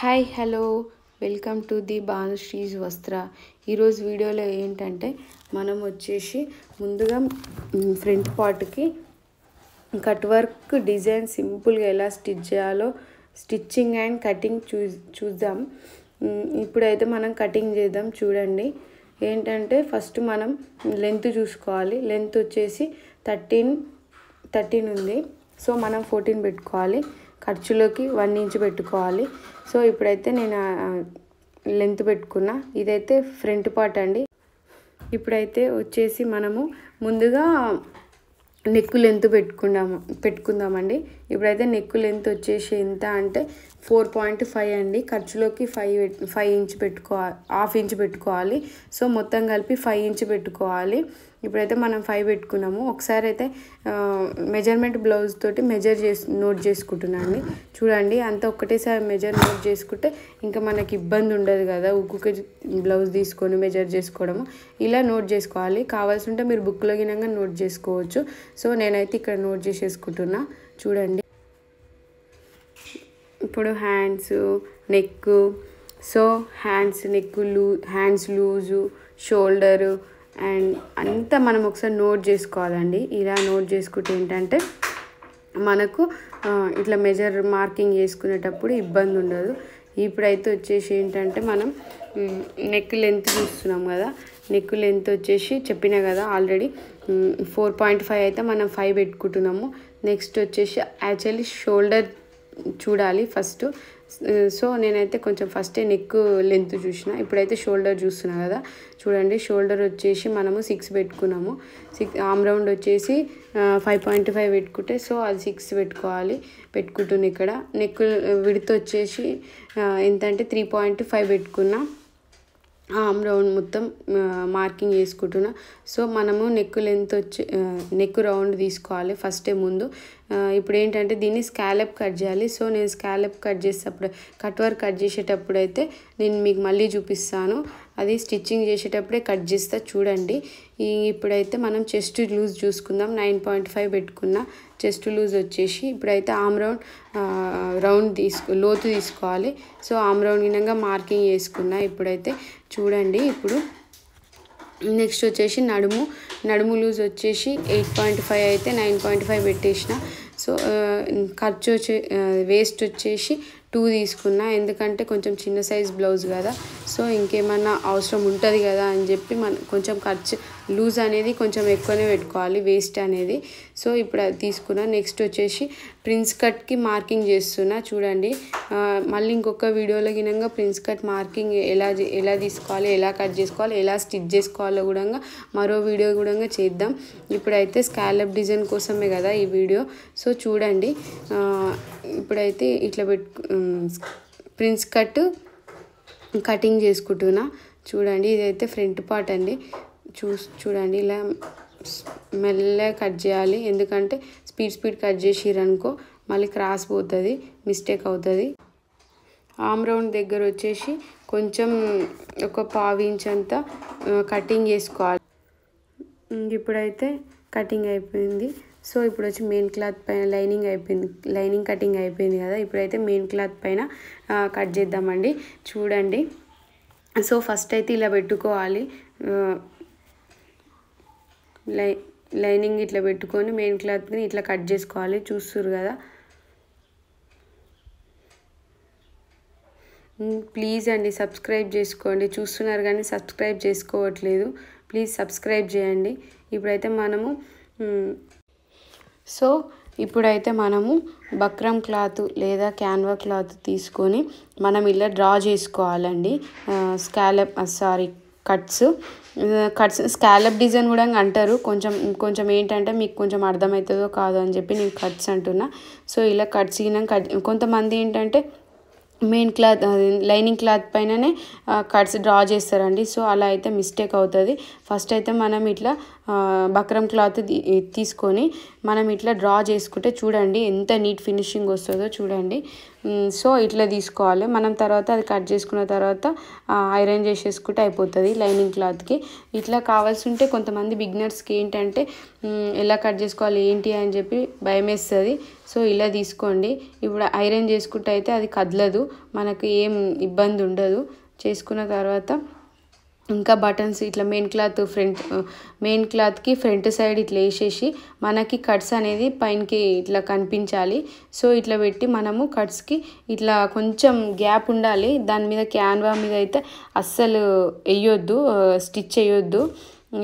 Hi hello welcome to the Bhanushree's Vastra. ఈరోజు వీడియోలో ఏంటంటే మనం వచ్చేసి ముందుగా ఫ్రంట్ పార్ట్కి కట్ వర్క్ డిజైన్ సింపుల్గా ఎలా స్టిచ్ చేయాలో స్టిచ్చింగ్ అండ్ కటింగ్ చూద్దాం. ఇప్పుడైతే మనం కటింగ్ చేద్దాం. చూడండి ఏంటంటే ఫస్ట్ మనం లెంత్ చూసుకోవాలి. లెంత్ వచ్చేసి 13 ఉంది. సో మనం 14 పెట్టుకోవాలి. ఖర్చులోకి 1 ఇంచ్ పెట్టుకోవాలి. సో ఇప్పుడైతే నేను లెంత్ పెట్టుకున్నా. ఇదైతే ఫ్రంట్ పార్ట్ అండి. ఇప్పుడైతే వచ్చేసి మనము ముందుగా నెక్ లెంత్ పెట్టుకుందామండి. ఇప్పుడైతే నెక్ లెంత్ వచ్చేసి ఎంత అంటే 4.5 అండి. ఖర్చులోకి 5 ఇంచ్ పెట్టుకోవాలి, హాఫ్ ఇంచ్ పెట్టుకోవాలి. సో మొత్తం కలిపి 5 ఇంచ్ పెట్టుకోవాలి. ఇప్పుడైతే మనం 5 పెట్టుకున్నాము. ఒకసారి అయితే మెజర్మెంట్ బ్లౌజ్ తోటి నోట్ చేసుకుంటున్నాండి. చూడండి అంతా ఒక్కటేసారి నోట్ చేసుకుంటే ఇంకా మనకి ఇబ్బంది ఉండదు కదా, ఒక్కొక్క బ్లౌజ్ తీసుకొని మెజర్ చేసుకోవడము. ఇలా నోట్ చేసుకోవాలి. కావాల్సి ఉంటే మీరు బుక్లో గినంగా నోట్ చేసుకోవచ్చు. సో నేనైతే ఇక్కడ నోట్ చేసేసుకుంటున్నా. చూడండి ఇప్పుడు hands, neck, so hands loose, shoulder and అంతా మనం ఒకసారి నోట్ చేసుకోవాలండి. ఇలా నోట్ చేసుకుంటే ఏంటంటే మనకు ఇట్లా మార్కింగ్ చేసుకునేటప్పుడు ఇబ్బంది ఉండదు. ఇప్పుడైతే వచ్చేసి ఏంటంటే మనం నెక్ లెంత్ చూస్తున్నాం కదా. నెక్ లెంత్ వచ్చేసి చెప్పినా కదా ఆల్రెడీ 4.5 అయితే మనం 5 పెట్టుకుంటున్నాము. నెక్స్ట్ వచ్చేసి యాక్చువల్లీ షోల్డర్ చూడాలి ఫస్ట్. సో నేనైతే కొంచెం ఫస్టే నెక్ లెంత్ చూసిన. ఇప్పుడైతే షోల్డర్ చూస్తున్నా కదా. చూడండి షోల్డర్ వచ్చేసి మనము 6 పెట్టుకున్నాము. ఆర్మ్ రౌండ్ వచ్చేసి 5.5 పెట్టుకుంటే సో అది 6 పెట్టుకుంటున్నా. ఇక్కడ నెక్ విడ్త్ వచ్చేసి ఎంత అంటే 3.5 పెట్టుకున్నా. ఆర్మ్ రౌండ్ మొత్తం మార్కింగ్ చేసుకుంటున్నా. సో మనము నెక్ రౌండ్ తీసుకోవాలి ఫస్టే ముందు. ఇప్పుడు ఏంటంటే దీన్ని స్కాలప్ కట్ చేయాలి. సో నేను స్కాలప్ కట్ వర్క్ కట్ చేసేటప్పుడు అయితే నేను మీకు మళ్ళీ చూపిస్తాను. అది స్టిచ్చింగ్ చేసేటప్పుడే కట్ చేస్తా. చూడండి ఇప్పుడైతే మనం చెస్ట్ లూజ్ చూసుకుందాం. 9.5 పెట్టుకున్న చెస్ట్ లూజ్ వచ్చేసి ఇప్పుడైతే ఆర్మ్ రౌండ్ లోతు తీసుకోవాలి. సో ఆర్మ్ రౌండ్ గినంగా మార్కింగ్ చేసుకున్నా. ఇప్పుడైతే చూడండి ఇప్పుడు నెక్స్ట్ వచ్చేసి నడుము లూజ్ వచ్చేసి 8.5 అయితే 9.5 పెట్టేసిన. సో ఖర్చు వేస్ట్ వచ్చేసి 2 తీసుకున్నా. ఎందుకంటే కొంచెం చిన్న సైజ్ బ్లౌజ్ కదా. సో ఇంకేమన్నా అవసరం ఉంటుంది కదా అని చెప్పి కొంచెం ఖర్చు లూజ్ అనేది కొంచెం ఎక్కువనే పెట్టుకోవాలి, వేస్ట్ అనేది. సో ఇప్పుడు అది తీసుకున్నా. నెక్స్ట్ వచ్చేసి ప్రిన్స్ కట్కి మార్కింగ్ చేస్తున్నా. చూడండి మళ్ళీ ఇంకొక వీడియోలో గినంగా ప్రిన్స్ కట్ మార్కింగ్ ఎలా తీసుకోవాలి, ఎలా కట్ చేసుకోవాలి, ఎలా స్టిచ్ చేసుకోవాలో కూడా మరో వీడియో కూడా చేద్దాం. ఇప్పుడైతే స్కాలప్ డిజైన్ కోసమే కదా ఈ వీడియో. సో చూడండి ఇప్పుడైతే ఇట్లా ప్రిన్స్ కట్ కటింగ్ చేసుకుంటున్నా. చూడండి ఇదైతే ఫ్రంట్ పార్ట్ అండి. చూడండి ఇలా మెల్లగా కట్ చేయాలి. ఎందుకంటే స్పీడ్ కట్ చేసిరనుకో మళ్ళీ క్రాస్ పోతుంది, మిస్టేక్ అవుతుంది. ఆర్మ్ రౌండ్ దగ్గర వచ్చేసి కొంచెం ఒక 1/2 ఇంచ్ అంతా కటింగ్ చేసుకోవాలి. ఇప్పుడైతే కటింగ్ అయిపోయింది. సో ఇప్పుడు వచ్చి మెయిన్ క్లాత్ పైన లైనింగ్ కటింగ్ అయిపోయింది కదా. ఇప్పుడైతే మెయిన్ క్లాత్ పైన కట్ చేద్దామండి. చూడండి సో ఫస్ట్ అయితే ఇలా పెట్టుకోవాలి. లైనింగ్ ఇట్లా పెట్టుకొని మెయిన్ క్లాత్ని ఇట్లా కట్ చేసుకోవాలి. చూస్తున్నారు కదా. ప్లీజ్ అండి సబ్స్క్రైబ్ చేసుకోండి. చూస్తున్నారు కానీ సబ్స్క్రైబ్ చేసుకోవట్లేదు. ప్లీజ్ సబ్స్క్రైబ్ చేయండి. ఇప్పుడైతే మనము బక్రమ్ క్లాత్ లేదా క్యాన్వా క్లాత్ తీసుకొని మనం ఇలా డ్రా చేసుకోవాలండి. కట్స్ స్కాలప్ డిజైన్ కూడా అంటారు. కొంచెం ఏంటంటే మీకు కొంచెం అర్థమవుతుందో కాదో అని చెప్పి నేను కట్స్ అంటున్నా. సో ఇలా కట్స్ కొంతమంది ఏంటంటే మెయిన్ క్లాత్ లైనింగ్ క్లాత్ పైననే కట్స్ డ్రా చేస్తారండి. సో అలా అయితే మిస్టేక్ అవుతుంది. ఫస్ట్ అయితే మనం ఇట్లా బక్రమ్ క్లాత్ తీసుకొని మనం ఇట్లా డ్రా చేసుకుంటే చూడండి ఎంత నీట్ ఫినిషింగ్ వస్తుందో చూడండి. సో ఇట్లా తీసుకోవాలి. మనం తర్వాత అది కట్ చేసుకున్న తర్వాత ఐరన్ చేసేసుకుంటే అయిపోతుంది లైనింగ్ క్లాత్కి. ఇట్లా కావాల్సి ఉంటే కొంతమంది బిగినర్స్కి ఏంటంటే ఎలా కట్ చేసుకోవాలి ఏంటి అని చెప్పి భయం వేస్తుంది. సో ఇలా తీసుకోండి. ఇప్పుడు ఐరన్ చేసుకుంటే అయితే అది కదలదు, మనకు ఏం ఇబ్బంది ఉండదు. చేసుకున్న తర్వాత ఇంకా బటన్స్ ఇట్లా మెయిన్ క్లాత్కి ఫ్రంట్ సైడ్ ఇట్లా వేసేసి మనకి కట్స్ అనేది పైనకి ఇట్లా కనిపించాలి. సో ఇట్లా పెట్టి మనము కట్స్కి ఇట్లా కొంచెం గ్యాప్ ఉండాలి. దాని మీద క్యాన్వా మీద అయితే అస్సలు వేయొద్దు, స్టిచ్ చేయొద్దు.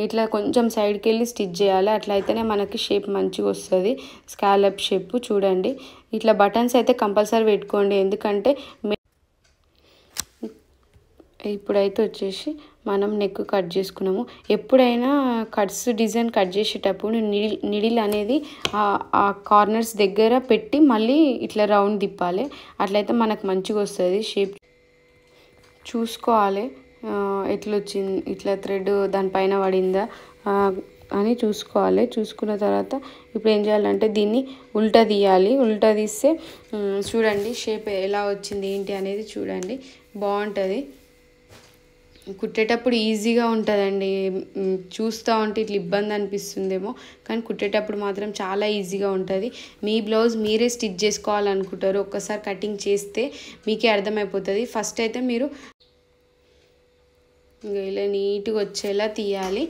ఇట్లా కొంచెం సైడ్కి వెళ్ళి స్టిచ్ చేయాలి. అట్లా అయితేనే మనకి షేప్ మంచిగా వస్తుంది, స్కాలప్ షేప్. చూడండి ఇట్లా బటన్స్ అయితే కంపల్సరీ పెట్టుకోండి, ఎందుకంటే ఇప్పుడైతే వచ్చేసి మనం నెక్ కట్ చేసుకున్నాము. ఎప్పుడైనా కట్స్ డిజైన్ కట్ చేసేటప్పుడు నిడిల్ అనేది ఆ కార్నర్స్ దగ్గర పెట్టి మళ్ళీ ఇట్లా రౌండ్ తిప్పాలి. అట్లయితే మనకు మంచిగా వస్తుంది షేప్. చూసుకోవాలి ఎట్లా వచ్చింది, ఇట్లా థ్రెడ్ దానిపైన పడిందా అని చూసుకోవాలి. చూసుకున్న తర్వాత ఇప్పుడు ఏం చేయాలంటే దీన్ని ఉల్టా తీయాలి. ఉల్టా తీస్తే చూడండి షేప్ ఎలా వచ్చింది ఏంటి అనేది చూడండి, బాగుంటుంది. కుట్టేటప్పుడు ఈజీగా ఉంటుందండి, చూస్తూ ఉంటే ఇట్లా ఇబ్బంది అనిపిస్తుందేమో, కానీ కుట్టేటప్పుడు మాత్రం చాలా ఈజీగా ఉంటుంది. మీ బ్లౌజ్ మీరే స్టిచ్ చేసుకోవాలనుకుంటారు, ఒక్కసారి కటింగ్ చేస్తే మీకే అర్థమైపోతుంది. ఫస్ట్ అయితే మీరు ఇలా నీట్గా వచ్చేలా తీయాలి.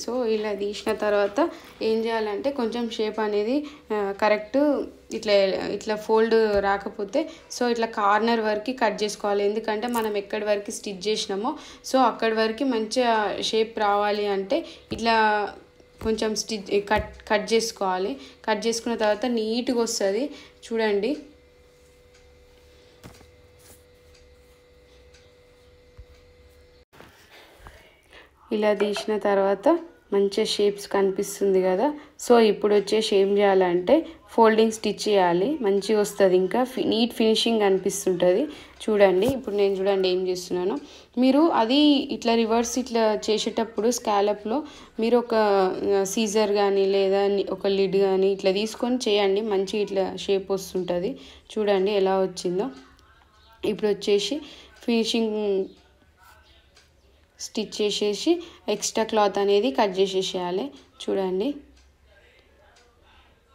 సో ఇలా తీసిన తర్వాత ఏం చేయాలంటే కొంచెం షేప్ అనేది కరెక్ట్ ఇట్లా ఫోల్డ్ రాకపోతే సో ఇట్లా కార్నర్ వరకు కట్ చేసుకోవాలి. ఎందుకంటే మనం ఎక్కడి వరకు స్టిచ్ చేసినామో సో అక్కడి వరకు మంచిగా షేప్ రావాలి అంటే ఇట్లా కొంచెం కట్ చేసుకోవాలి. కట్ చేసుకున్న తర్వాత నీట్గా వస్తుంది. చూడండి ఇలా తీసిన తర్వాత మంచిగా షేప్స్ కనిపిస్తుంది కదా. సో ఇప్పుడు వచ్చేసి ఏం చేయాలంటే ఫోల్డింగ్ స్టిచ్ చేయాలి, మంచిగా వస్తుంది, ఇంకా నీట్ ఫినిషింగ్ అనిపిస్తుంటుంది. చూడండి ఇప్పుడు నేను చూడండి ఏం చేస్తున్నాను. మీరు అది ఇట్లా రివర్స్ ఇట్లా చేసేటప్పుడు స్కాలప్లో మీరు ఒక సీజర్ కానీ లేదా ఒక లిడ్ కానీ ఇట్లా తీసుకొని చేయండి, మంచిగా ఇట్లా షేప్ వస్తుంటుంది. చూడండి ఎలా వచ్చిందో. ఇప్పుడు వచ్చేసి ఫినిషింగ్ స్టిచ్ చేసేసి ఎక్స్ట్రా క్లాత్ అనేది కట్ చేసేసేయాలి. చూడండి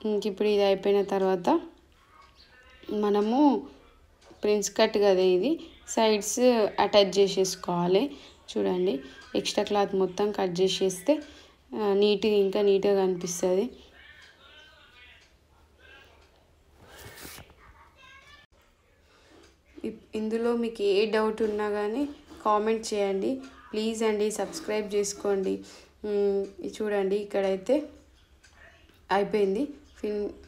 ఇంక ఇప్పుడు ఇది అయిపోయిన తర్వాత మనము ప్రిన్స్ కట్ కదా, ఇది సైడ్స్ అటాచ్ చేసేసుకోవాలి. చూడండి ఎక్స్ట్రా క్లాత్ మొత్తం కట్ చేసేస్తే నీట్గా ఇంకా నీట్గా కనిపిస్తుంది. ఇందులో మీకు ఏ డౌట్ ఉన్నా కానీ కామెంట్ చేయండి ప్లీజ్ అండి, సబ్స్క్రైబ్ చేసుకోండి. చూడండి ఇక్కడైతే అయిపోయింది,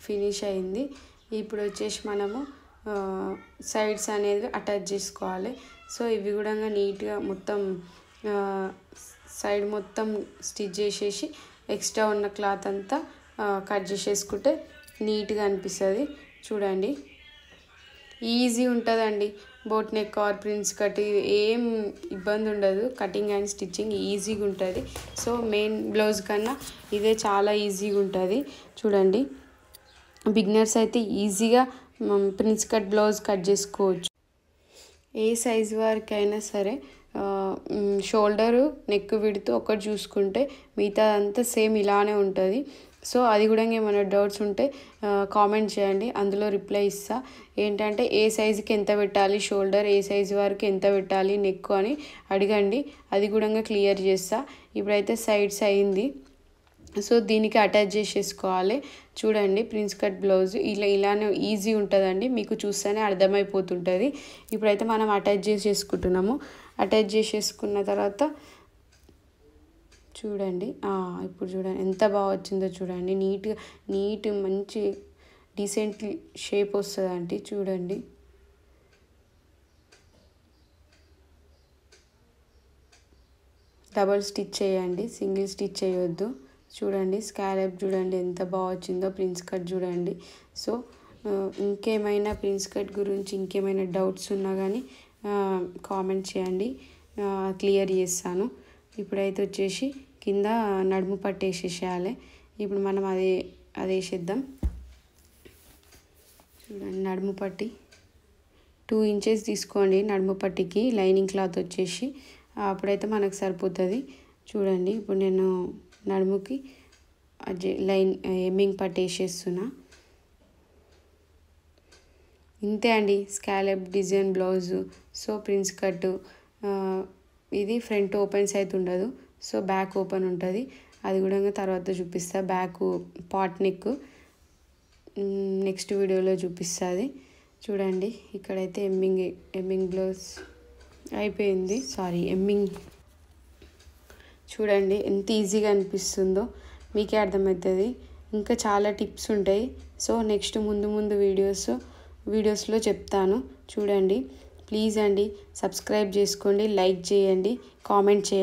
ఫినిష్ అయింది. ఇప్పుడు వచ్చేసి మనము సైడ్స్ అనేది అటాచ్ చేసుకోవాలి. సో ఇవి కూడా నీట్గా మొత్తం సైడ్ మొత్తం స్టిచ్ చేసేసి ఎక్స్ట్రా ఉన్న క్లాత్ అంతా కట్ చేసేసుకుంటే నీట్గా అనిపిస్తుంది. చూడండి ఈజీ ఉంటుందండి, boat neck are prince cut ఏం ఇబ్బంది ఉండదు, కటింగ్ అండ్ స్టిచ్చింగ్ ఈజీగా ఉంటుంది. సో మెయిన్ బ్లౌజ్ కన్నా ఇదే చాలా ఈజీగా ఉంటుంది. చూడండి బిగినర్స్ అయితే ఈజీగా ప్రిన్స్ కట్ బ్లౌజ్ కట్ చేసుకోవచ్చు. ఏ సైజు వారికి అయినా సరే షోల్డరు నెక్ విడ్త్ ఒకటి చూసుకుంటే మిగతా అంతా సేమ్ ఇలానే ఉంటుంది. సో అది కూడా ఏమైనా డౌట్స్ ఉంటే కామెంట్ చేయండి, అందులో రిప్లై ఇస్తా. ఏంటంటే ఏ సైజుకి ఎంత పెట్టాలి షోల్డర్, ఏ సైజు వరకు ఎంత పెట్టాలి నెక్ అని అడగండి, అది కూడా క్లియర్ చేస్తా. ఇప్పుడైతే సైడ్స్ అయింది, సో దీనికి అటాచ్ చేసేసుకోవాలి. చూడండి ప్రిన్స్ కట్ బ్లౌజ్ ఇలానే ఈజీ ఉంటుందండి, మీకు చూస్తేనే అర్థమైపోతుంటుంది. ఇప్పుడైతే మనం అటాచ్ చేసేసుకుంటున్నాము. అటాచ్ చేసేసుకున్న తర్వాత చూడండి ఇప్పుడు చూడండి ఎంత బాగా వచ్చిందో చూడండి, నీట్ మంచి డీసెంట్ షేప్ వస్తుందండి. చూడండి డబల్ స్టిచ్ చేయండి, సింగిల్ స్టిచ్ చేయొద్దు. చూడండి స్కాలప్ చూడండి ఎంత బాగా వచ్చిందో, ప్రిన్స్ కట్ చూడండి. సో ఇంకేమైనా ప్రిన్స్ కట్ గురించి ఇంకేమైనా డౌట్స్ ఉన్నా కానీ కామెంట్ చేయండి, క్లియర్ చేస్తాను. ఇప్పుడైతే వచ్చేసి కింద నడుము పట్టు వేసేసేయాలి. ఇప్పుడు మనం అది వేసేద్దాం. చూడండి నడుము పట్టి 2 ఇంచెస్ తీసుకోండి నడుము పట్టికి, లైనింగ్ క్లాత్ వచ్చేసి అప్పుడైతే మనకు సరిపోతుంది. చూడండి ఇప్పుడు నేను నడుముకి ఎమ్మింగ్ పట్టు వేసేస్తున్నా. ఇంతే అండి scallop design blouse. So prince cut, ఇది ఫ్రంట్ ఓపెన్స్ అయితే ఉండదు, సో బ్యాక్ ఓపెన్ ఉంటుంది. అది కూడా తర్వాత చూపిస్తా. బ్యాక్ పాట్ నెక్ నెక్స్ట్ వీడియోలో చూపిస్తుంది. చూడండి ఇక్కడైతే ఎమ్మింగ్ బ్లౌజ్ అయిపోయింది. ఎమ్మింగ్ చూడండి ఎంత ఈజీగా అనిపిస్తుందో మీకే అర్థమవుతుంది. ఇంకా చాలా టిప్స్ ఉంటాయి. సో నెక్స్ట్ ముందు వీడియోస్లో చెప్తాను. చూడండి ప్లీజ్ అండి సబ్స్క్రైబ్ చేసుకోండి, లైక్ చేయండి, కామెంట్ చేయండి.